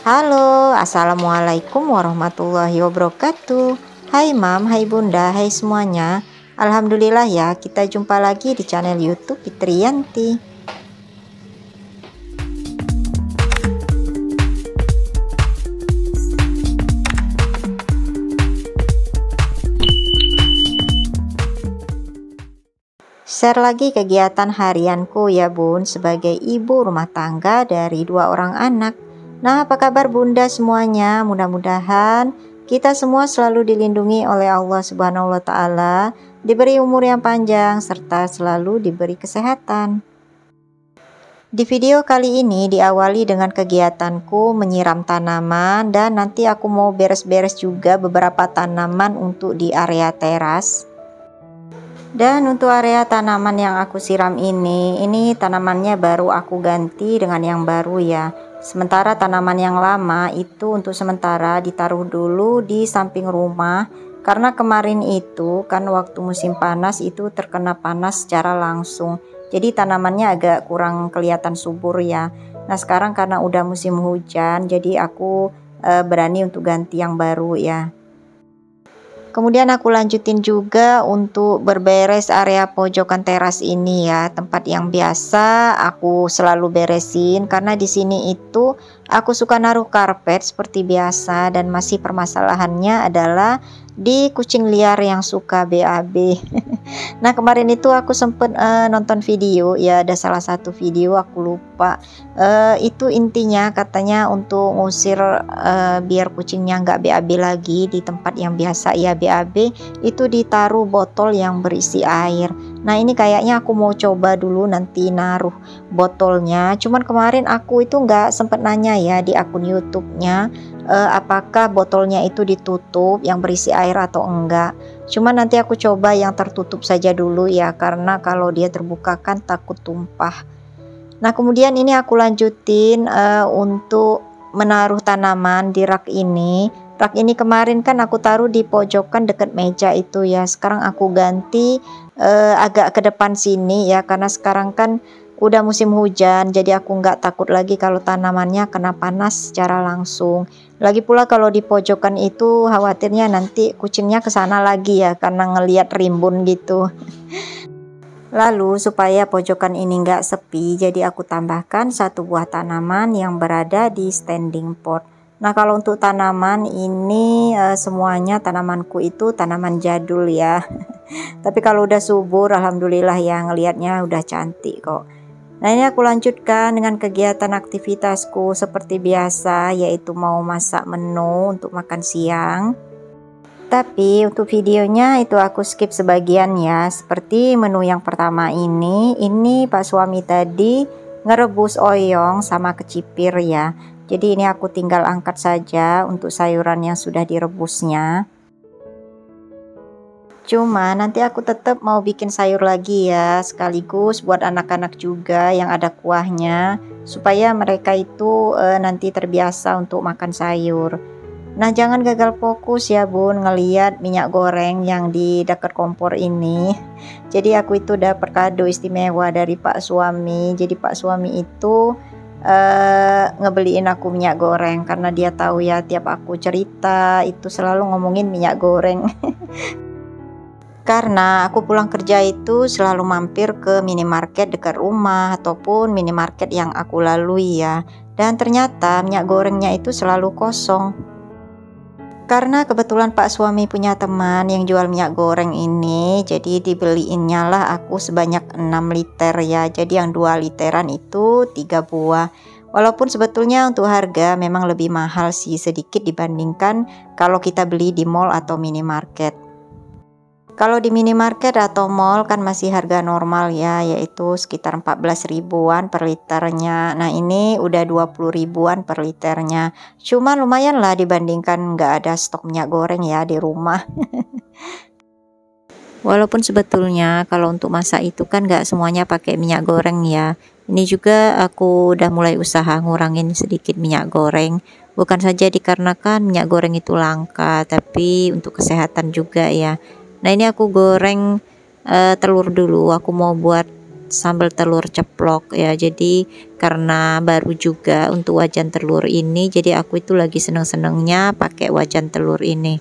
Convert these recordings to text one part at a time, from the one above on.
Halo, assalamualaikum warahmatullahi wabarakatuh. Hai Mam, hai Bunda, hai semuanya. Alhamdulillah ya, kita jumpa lagi di channel YouTube Fitriyanti. Share lagi kegiatan harianku ya Bun, sebagai ibu rumah tangga dari 2 orang anak. Nah, apa kabar Bunda semuanya? Mudah-mudahan kita semua selalu dilindungi oleh Allah Subhanahu wa Ta'ala, diberi umur yang panjang, serta selalu diberi kesehatan. Di video kali ini diawali dengan kegiatanku menyiram tanaman, dan nanti aku mau beres-beres juga beberapa tanaman untuk di area teras. Dan untuk area tanaman yang aku siram ini tanamannya baru aku ganti dengan yang baru ya. Sementara tanaman yang lama itu untuk sementara ditaruh dulu di samping rumah, karena kemarin itu kan waktu musim panas itu terkena panas secara langsung. Jadi tanamannya agak kurang kelihatan subur ya. Nah sekarang karena udah musim hujan, jadi aku berani untuk ganti yang baru ya. Kemudian aku lanjutin juga untuk berberes area pojokan teras ini ya, tempat yang biasa aku selalu beresin karena di sini itu aku suka naruh karpet seperti biasa, dan masih permasalahannya adalah di kucing liar yang suka BAB. Nah kemarin itu aku sempet nonton video ya, ada salah satu video aku lupa, itu intinya katanya untuk ngusir biar kucingnya nggak BAB lagi di tempat yang biasa ya BAB, itu ditaruh botol yang berisi air. Nah ini kayaknya aku mau coba dulu nanti naruh botolnya, cuman kemarin aku itu nggak sempet nanya ya di akun YouTube-nya apakah botolnya itu ditutup yang berisi air atau enggak. Cuma nanti aku coba yang tertutup saja dulu ya, karena kalau dia terbuka kan takut tumpah. Nah kemudian ini aku lanjutin untuk menaruh tanaman di rak ini. Rak ini kemarin kan aku taruh di pojokan dekat meja itu ya, sekarang aku ganti agak ke depan sini ya, karena sekarang kan udah musim hujan, jadi aku nggak takut lagi kalau tanamannya kena panas secara langsung. Lagi pula kalau di pojokan itu khawatirnya nanti kucingnya ke sana lagi ya, karena ngelihat rimbun gitu. Lalu supaya pojokan ini nggak sepi, jadi aku tambahkan 1 buah tanaman yang berada di standing pot. Nah kalau untuk tanaman ini semuanya tanamanku itu tanaman jadul ya. Tapi kalau udah subur alhamdulillah ya, ngelihatnya udah cantik kok. Nah ini aku lanjutkan dengan kegiatan aktivitasku seperti biasa, yaitu mau masak menu untuk makan siang. Tapi untuk videonya itu aku skip sebagian ya, seperti menu yang pertama ini Pak suami tadi ngerebus oyong sama kecipir ya. Jadi ini aku tinggal angkat saja untuk sayuran yang sudah direbusnya. Cuma nanti aku tetap mau bikin sayur lagi ya, sekaligus buat anak-anak juga yang ada kuahnya, supaya mereka itu nanti terbiasa untuk makan sayur. Nah jangan gagal fokus ya Bun ngeliat minyak goreng yang di dekat kompor ini. Jadi aku itu dapat kado istimewa dari Pak suami. Jadi Pak suami itu ngebeliin aku minyak goreng, karena dia tahu ya tiap aku cerita itu selalu ngomongin minyak goreng. Karena aku pulang kerja itu selalu mampir ke minimarket dekat rumah ataupun minimarket yang aku lalui ya. Dan ternyata minyak gorengnya itu selalu kosong. Karena kebetulan Pak suami punya teman yang jual minyak goreng ini, jadi dibeliinnya lah aku sebanyak 6 liter ya. Jadi yang 2 literan itu 3 buah. Walaupun sebetulnya untuk harga memang lebih mahal sih sedikit dibandingkan kalau kita beli di mall atau minimarket. Kalau di minimarket atau mall kan masih harga normal ya, yaitu sekitar 14 ribuan per liternya. Nah ini udah 20 ribuan per liternya. Cuma lumayan lah dibandingkan nggak ada stok minyak goreng ya di rumah. Walaupun sebetulnya kalau untuk masak itu kan nggak semuanya pakai minyak goreng ya. Ini juga aku udah mulai usaha ngurangin sedikit minyak goreng. Bukan saja dikarenakan minyak goreng itu langka, tapi untuk kesehatan juga ya. Nah ini aku goreng telur dulu, aku mau buat sambal telur ceplok ya. Jadi karena baru juga untuk wajan telur ini, jadi aku itu lagi seneng-senengnya pakai wajan telur ini.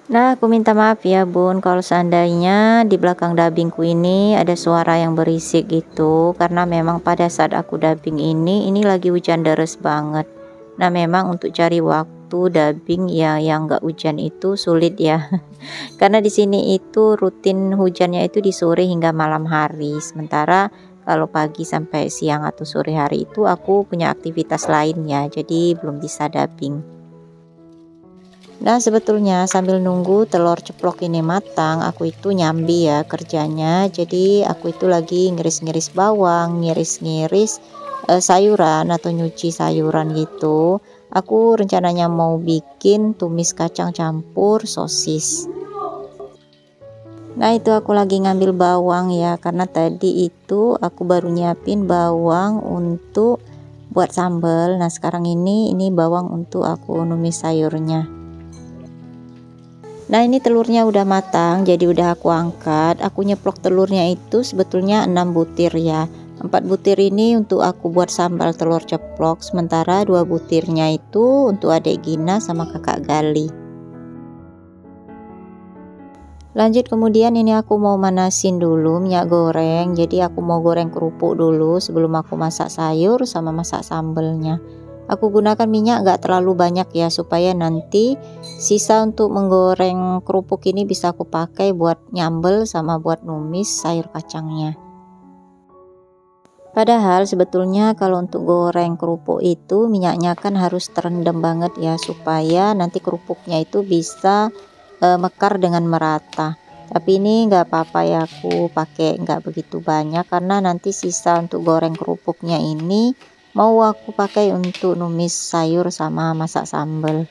Nah, aku minta maaf ya Bun kalau seandainya di belakang dubbingku ini ada suara yang berisik gitu, karena memang pada saat aku dubbing ini lagi hujan deras banget. Nah, memang untuk cari waktu dubbing ya yang nggak hujan itu sulit ya. Karena di sini itu rutin hujannya itu di sore hingga malam hari. Sementara kalau pagi sampai siang atau sore hari itu aku punya aktivitas lainnya, jadi belum bisa dubbing. Nah, sebetulnya sambil nunggu telur ceplok ini matang, aku itu nyambi ya kerjanya. Jadi aku itu lagi ngiris-ngiris bawang, ngiris-ngiris sayuran atau nyuci sayuran gitu. Aku rencananya mau bikin tumis kacang campur sosis. Nah, itu aku lagi ngambil bawang ya, karena tadi itu aku baru nyiapin bawang untuk buat sambal. Nah, sekarang ini bawang untuk aku numis sayurnya. Nah, ini telurnya udah matang, jadi udah aku angkat. Aku nyeplok telurnya itu sebetulnya 6 butir ya. 4 butir ini untuk aku buat sambal telur ceplok, sementara 2 butirnya itu untuk adik Gina sama kakak Gali. Lanjut, kemudian ini aku mau manasin dulu minyak goreng. Jadi aku mau goreng kerupuk dulu sebelum aku masak sayur sama masak sambelnya. Aku gunakan minyak gak terlalu banyak ya, supaya nanti sisa untuk menggoreng kerupuk ini bisa aku pakai buat nyambel sama buat numis sayur kacangnya. Padahal sebetulnya kalau untuk goreng kerupuk itu minyaknya kan harus terendam banget ya, supaya nanti kerupuknya itu bisa mekar dengan merata. Tapi ini nggak apa-apa ya, aku pakai nggak begitu banyak karena nanti sisa untuk goreng kerupuknya ini mau aku pakai untuk numis sayur sama masak sambal.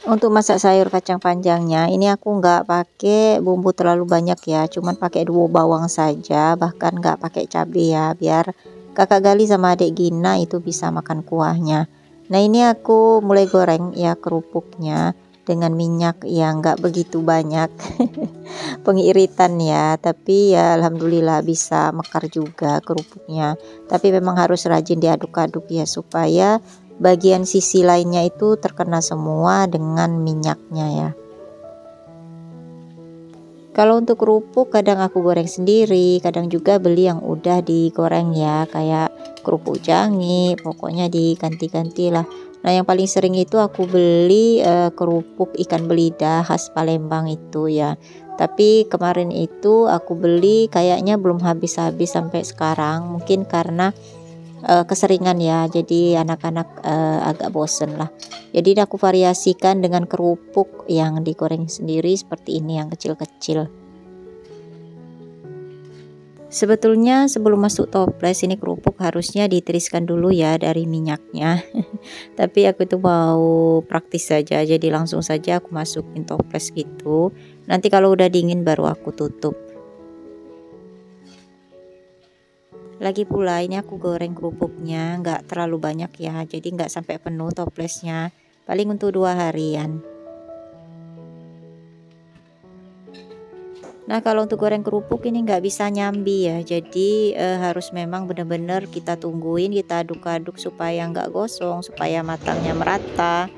Untuk masak sayur kacang panjangnya ini aku nggak pakai bumbu terlalu banyak ya, cuman pakai 2 bawang saja, bahkan nggak pakai cabai ya, biar kakak Gali sama adik Gina itu bisa makan kuahnya. Nah, ini aku mulai goreng ya kerupuknya dengan minyak yang nggak begitu banyak. Pengiritan ya, tapi ya alhamdulillah bisa mekar juga kerupuknya. Tapi memang harus rajin diaduk-aduk ya, supaya bagian sisi lainnya itu terkena semua dengan minyaknya ya. Kalau untuk kerupuk kadang aku goreng sendiri, kadang juga beli yang udah digoreng ya, kayak kerupuk jangi, pokoknya diganti-ganti lah. Nah, yang paling sering itu aku beli kerupuk ikan belida khas Palembang itu ya. Tapi kemarin itu aku beli kayaknya belum habis-habis sampai sekarang, mungkin karena keseringan ya, jadi anak-anak agak bosen lah. Jadi aku variasikan dengan kerupuk yang digoreng sendiri seperti ini, yang kecil-kecil. Sebetulnya sebelum masuk toples ini kerupuk harusnya ditiriskan dulu ya dari minyaknya. Tapi aku itu mau praktis saja, jadi langsung saja aku masukin toples gitu. Nanti kalau udah dingin baru aku tutup. Lagi pula ini aku goreng kerupuknya nggak terlalu banyak ya, jadi nggak sampai penuh toplesnya, paling untuk 2 harian. Nah, kalau untuk goreng kerupuk ini nggak bisa nyambi ya, jadi harus memang benar-benar kita tungguin, kita aduk-aduk supaya nggak gosong, supaya matangnya merata.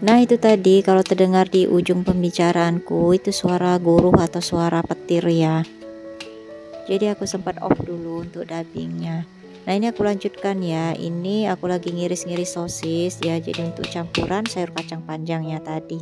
Nah, itu tadi kalau terdengar di ujung pembicaraanku itu suara guruh atau suara petir ya. Jadi aku sempat off dulu untuk dubbingnya. Nah, ini aku lanjutkan ya, ini aku lagi ngiris-ngiris sosis ya, jadi untuk campuran sayur kacang panjangnya tadi.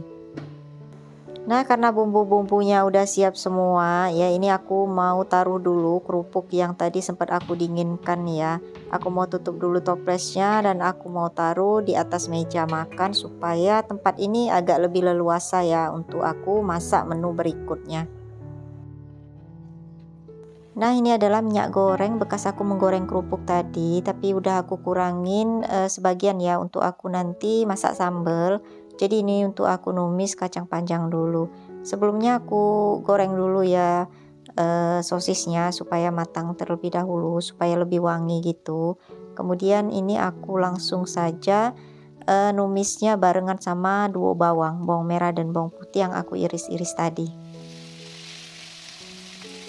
Nah, karena bumbu-bumbunya udah siap semua ya, ini aku mau taruh dulu kerupuk yang tadi sempat aku dinginkan ya. Aku mau tutup dulu toplesnya dan aku mau taruh di atas meja makan supaya tempat ini agak lebih leluasa ya untuk aku masak menu berikutnya. Nah, ini adalah minyak goreng bekas aku menggoreng kerupuk tadi, tapi udah aku kurangin sebagian ya untuk aku nanti masak sambal. Jadi ini untuk aku numis kacang panjang dulu. Sebelumnya aku goreng dulu ya sosisnya supaya matang terlebih dahulu, supaya lebih wangi gitu. Kemudian ini aku langsung saja numisnya barengan sama 2 bawang merah dan bawang putih yang aku iris-iris tadi.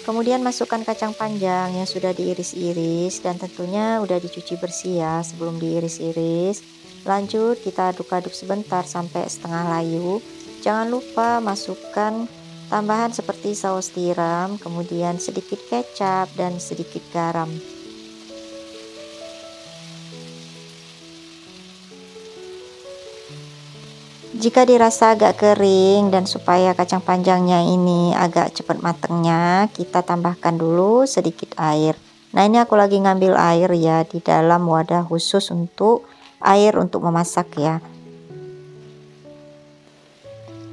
Kemudian masukkan kacang panjang yang sudah diiris-iris dan tentunya udah dicuci bersih ya sebelum diiris-iris. Lanjut kita aduk-aduk sebentar sampai setengah layu. Jangan lupa masukkan tambahan seperti saus tiram, kemudian sedikit kecap dan sedikit garam. Jika dirasa agak kering dan supaya kacang panjangnya ini agak cepat matangnya, kita tambahkan dulu sedikit air. Nah, ini aku lagi ngambil air ya di dalam wadah khusus untuk air untuk memasak ya.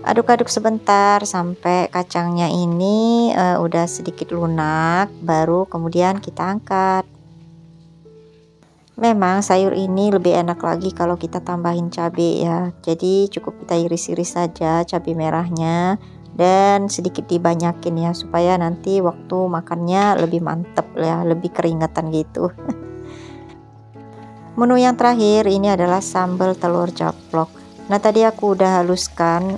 Aduk-aduk sebentar sampai kacangnya ini udah sedikit lunak, baru kemudian kita angkat. Memang sayur ini lebih enak lagi kalau kita tambahin cabai ya. Jadi cukup kita iris-iris saja cabai merahnya dan sedikit dibanyakin ya supaya nanti waktu makannya lebih mantep ya, lebih keringetan gitu. Menu yang terakhir ini adalah sambal telur ceplok. Nah, tadi aku udah haluskan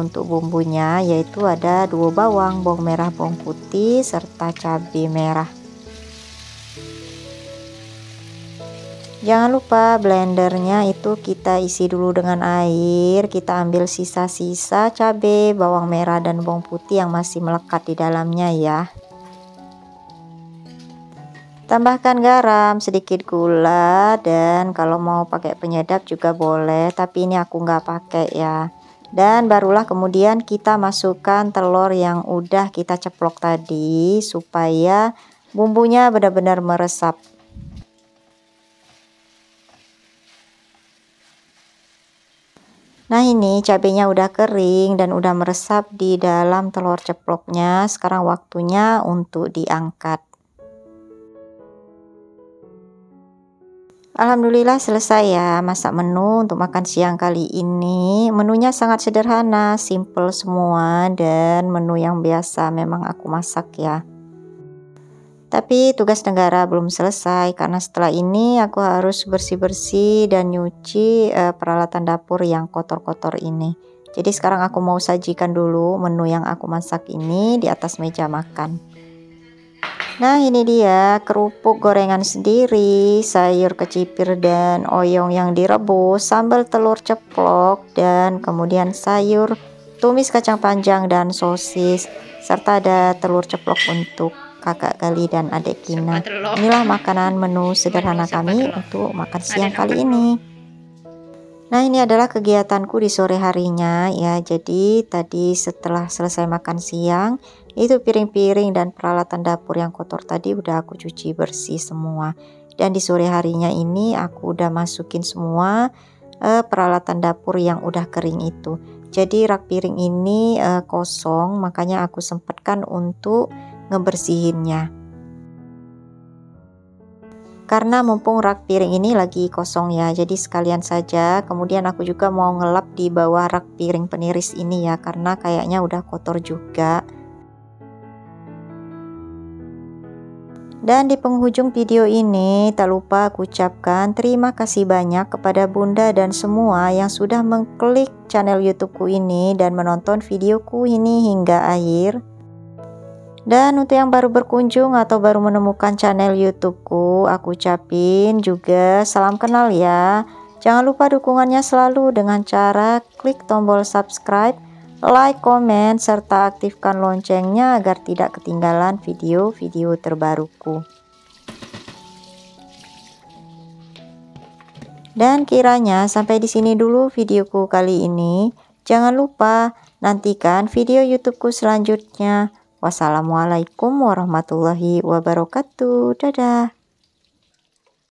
untuk bumbunya, yaitu ada 2 bawang merah, bawang putih serta cabai merah. Jangan lupa blendernya itu kita isi dulu dengan air. Kita ambil sisa-sisa cabai, bawang merah dan bawang putih yang masih melekat di dalamnya ya. Tambahkan garam, sedikit gula, dan kalau mau pakai penyedap juga boleh, tapi ini aku nggak pakai ya. Dan barulah kemudian kita masukkan telur yang udah kita ceplok tadi supaya bumbunya benar-benar meresap. Nah, ini cabenya udah kering dan udah meresap di dalam telur ceploknya. Sekarang waktunya untuk diangkat. Alhamdulillah selesai ya masak menu untuk makan siang kali ini. Menunya sangat sederhana, simple semua, dan menu yang biasa memang aku masak ya. Tapi tugas negara belum selesai karena setelah ini aku harus bersih-bersih dan nyuci peralatan dapur yang kotor-kotor ini. Jadi sekarang aku mau sajikan dulu menu yang aku masak ini di atas meja makan. Nah, ini dia kerupuk gorengan sendiri, sayur kecipir dan oyong yang direbus, sambal telur ceplok, dan kemudian sayur tumis kacang panjang dan sosis, serta ada telur ceplok untuk kakak Gali dan adik Kina. Inilah makanan menu sederhana kami untuk makan siang kali ini. Nah, ini adalah kegiatanku di sore harinya ya. Jadi tadi setelah selesai makan siang, itu piring-piring dan peralatan dapur yang kotor tadi udah aku cuci bersih semua. Dan di sore harinya ini aku udah masukin semua peralatan dapur yang udah kering itu. Jadi rak piring ini kosong, makanya aku sempatkan untuk ngebersihinnya. Karena mumpung rak piring ini lagi kosong ya, jadi sekalian saja. Kemudian aku juga mau ngelap di bawah rak piring peniris ini ya, karena kayaknya udah kotor juga. Dan di penghujung video ini tak lupa aku ucapkan terima kasih banyak kepada Bunda dan semua yang sudah mengklik channel YouTubeku ini dan menonton videoku ini hingga akhir. Dan untuk yang baru berkunjung atau baru menemukan channel YouTubeku, aku ucapin juga salam kenal ya. Jangan lupa dukungannya selalu dengan cara klik tombol subscribe, like, komen, serta aktifkan loncengnya agar tidak ketinggalan video-video terbaruku. Dan kiranya sampai di sini dulu videoku kali ini. Jangan lupa nantikan video YouTubeku selanjutnya. Wassalamualaikum warahmatullahi wabarakatuh. Dadah.